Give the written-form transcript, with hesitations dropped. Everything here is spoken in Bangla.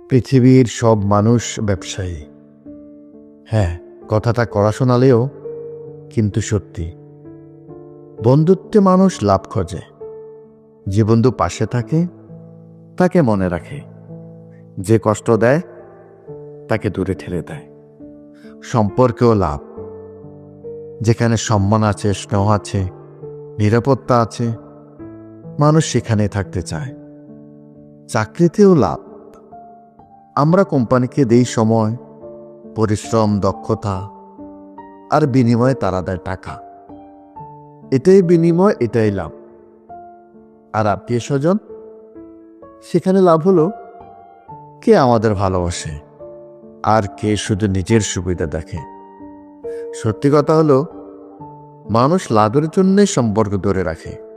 পৃথিবীর সব মানুষ ব্যবসায়ী। হ্যাঁ, কথাটা কড়া শোনালেও কিন্তু সত্যি। বন্ধুত্বে মানুষ লাভ খোঁজে। যে বন্ধু পাশে থাকে তাকে মনে রাখে, যে কষ্ট দেয় তাকে দূরে ঠেলে দেয়। সম্পর্কেও লাভ, যেখানে সম্মান আছে, স্নেহ আছে, নিরাপত্তা আছে, মানুষ সেখানে থাকতে চায়। চাকরিতেও লাভ, আমরা কোম্পানিকে দেই সময়, পরিশ্রম, দক্ষতা, আর বিনিময়ে তারা দেয় টাকা। এটাই বিনিময়, এটাই লাভ। আর আত্মীয় স্বজন, সেখানে লাভ হলো কে আমাদের ভালোবাসে আর কে শুধু নিজের সুবিধা দেখে। সত্যি কথা হলো, মানুষ লাভের জন্যই সম্পর্ক ধরে রাখে।